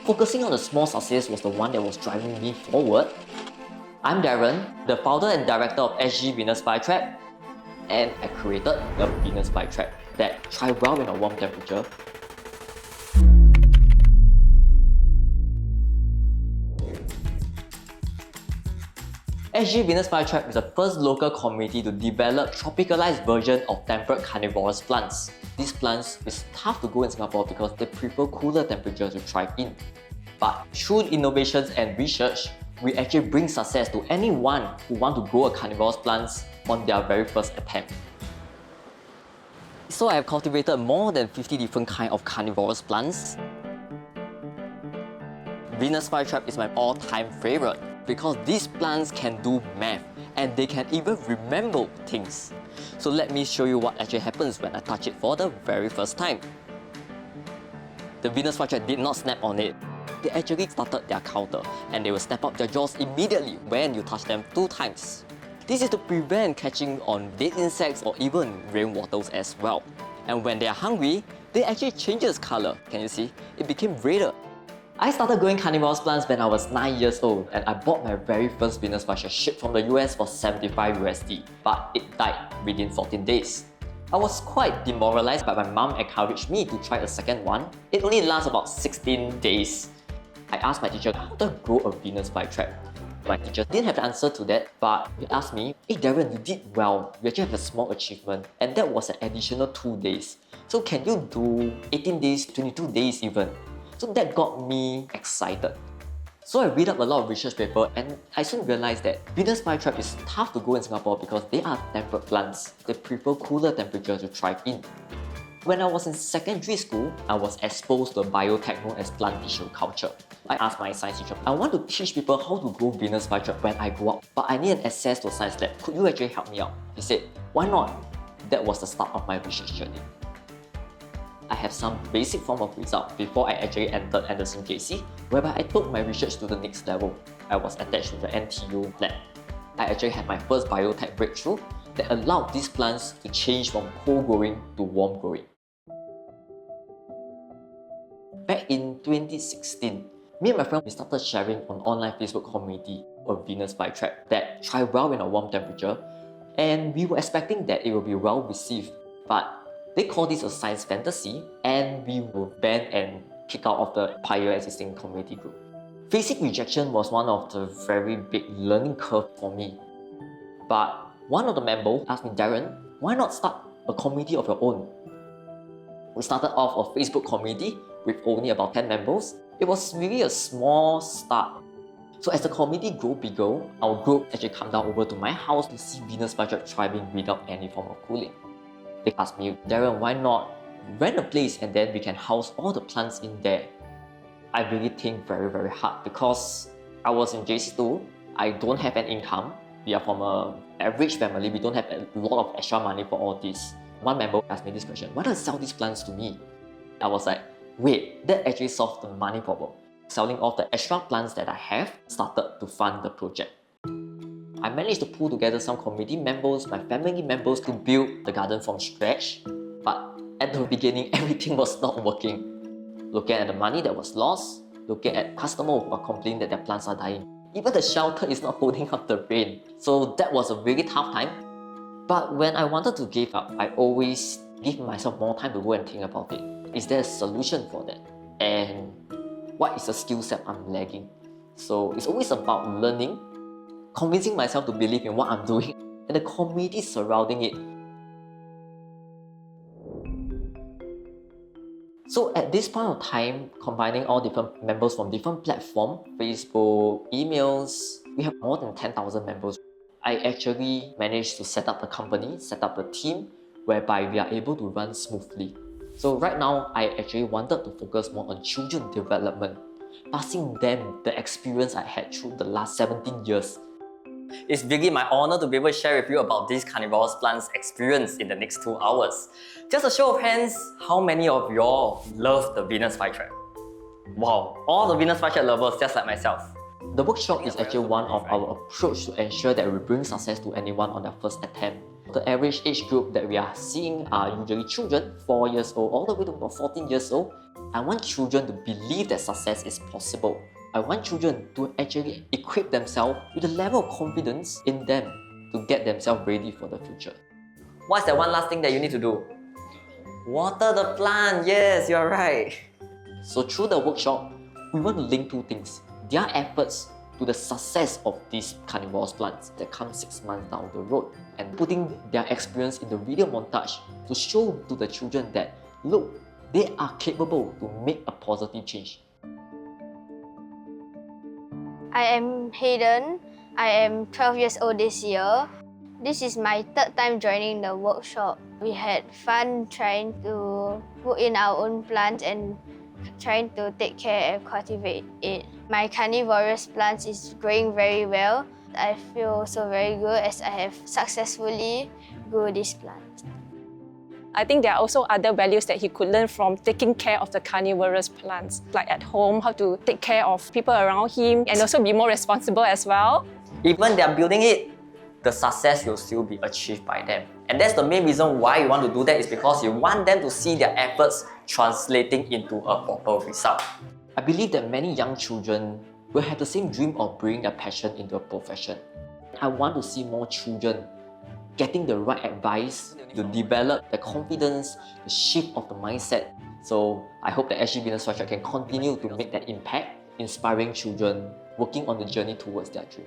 Focusing on the small success was the one that was driving me forward. I'm Darren, the founder and director of SG Venus Flytrap, and I created the Venus Flytrap that thrive well in a warm temperature. SG Venus Flytrap is the first local community to develop tropicalized version of temperate carnivorous plants. These plants is tough to grow in Singapore because they prefer cooler temperatures to thrive in. But through innovations and research, we actually bring success to anyone who want to grow a carnivorous plants on their very first attempt. So I have cultivated more than 50 different kinds of carnivorous plants. Venus Flytrap is my all-time favorite because these plants can do math and they can even remember things. So let me show you what actually happens when I touch it for the very first time. The Venus Flytrap did not snap on it. They actually started their counter and they will snap up their jaws immediately when you touch them 2 times. This is to prevent catching on dead insects or even rainwaters as well. And when they are hungry, they actually changes color. Can you see? It became redder. I started growing carnivorous plants when I was 9 years old and I bought my very first Venus Flytrap shipped from the US for 75 USD, but it died within 14 days. I was quite demoralized, but my mom encouraged me to try a second one. It only lasts about 16 days. I asked my teacher, how do I grow a Venus Flytrap? My teacher didn't have the answer to that, but he asked me, hey Darren, you did well. You actually have a small achievement, and that was an additional 2 days. So can you do 18 days, 22 days even? So that got me excited. So I read up a lot of research papers and I soon realized that Venus Flytrap is tough to grow in Singapore because they are temperate plants. They prefer cooler temperatures to thrive in. When I was in secondary school, I was exposed to a biotech known as plant tissue culture. I asked my science teacher, I want to teach people how to grow Venus Flytrap when I grow up, but I need an access to a science lab. Could you actually help me out? He said, why not? That was the start of my research journey. I have some basic form of result before I actually entered Anderson JC, whereby I took my research to the next level. I was attached to the NTU lab. I actually had my first biotech breakthrough that allowed these plants to change from cold growing to warm growing. Back in 2016, me and my friend we started sharing on online Facebook community of Venus Flytrap that thrive well in a warm temperature, and we were expecting that it will be well received, but they call this a science fantasy and we were banned and kicked out of the prior existing community group. Facing rejection was one of the very big learning curve for me. But one of the members asked me, Darren, why not start a community of your own? We started off a Facebook community with only about 10 members. It was really a small start. So as the community grew bigger, our group actually came down over to my house to see Venus Flytrap thriving without any form of cooling. They asked me, Darren, why not rent a place and then we can house all the plants in there? I really think very hard because I was in JC2, I don't have an income. We are from an average family, we don't have a lot of extra money for all this. One member asked me this question, why don't you sell these plants to me? I was like, wait, that actually solved the money problem. Selling off the extra plants that I have started to fund the project. I managed to pull together some community members, my family members to build the garden from scratch. But at the beginning, everything was not working. Looking at the money that was lost, looking at customers who are complaining that their plants are dying. Even the shelter is not holding up the rain. So that was a really tough time. But when I wanted to give up, I always give myself more time to go and think about it. Is there a solution for that? And what is the skill set I'm lagging? So it's always about learning, convincing myself to believe in what I'm doing, and the community surrounding it. So at this point of time, combining all different members from different platforms, Facebook, emails, we have more than 10,000 members. I actually managed to set up a company, set up a team, whereby we are able to run smoothly. So right now, I actually wanted to focus more on children development, passing them the experience I had through the last 17 years. It's really my honor to be able to share with you about this carnivorous plants experience in the next 2 hours. Just a show of hands, how many of y'all love the Venus Flytrap? Wow, all the Venus Flytrap lovers just like myself. The workshop is actually one of our approach to ensure that we bring success to anyone on their first attempt. The average age group that we are seeing are usually children, 4 years old, all the way to about 14 years old. I want children to believe that success is possible. I want children to actually equip themselves with a level of confidence in them to get themselves ready for the future. What's that one last thing that you need to do? Water the plant. Yes, you're right. So through the workshop, we want to link two things. Their efforts to the success of these carnivorous plants that come 6 months down the road, and putting their experience in the video montage to show to the children that, look, they are capable to make a positive change. I am Hayden. I am 12 years old this year. This is my 3rd time joining the workshop. We had fun trying to put in our own plants and trying to take care and cultivate it. My carnivorous plants is growing very well. I feel also very good as I have successfully grew this plant. I think there are also other values that he could learn from taking care of the carnivorous plants, like at home, how to take care of people around him and also be more responsible as well. Even they are building it, the success will still be achieved by them. And that's the main reason why you want to do that, is because you want them to see their efforts translating into a proper result. I believe that many young children will have the same dream of bringing their passion into a profession. I want to see more children getting the right advice to develop the confidence, the shift of the mindset. So I hope that SG Business Flytrap can continue to make that impact, inspiring children working on the journey towards their dream.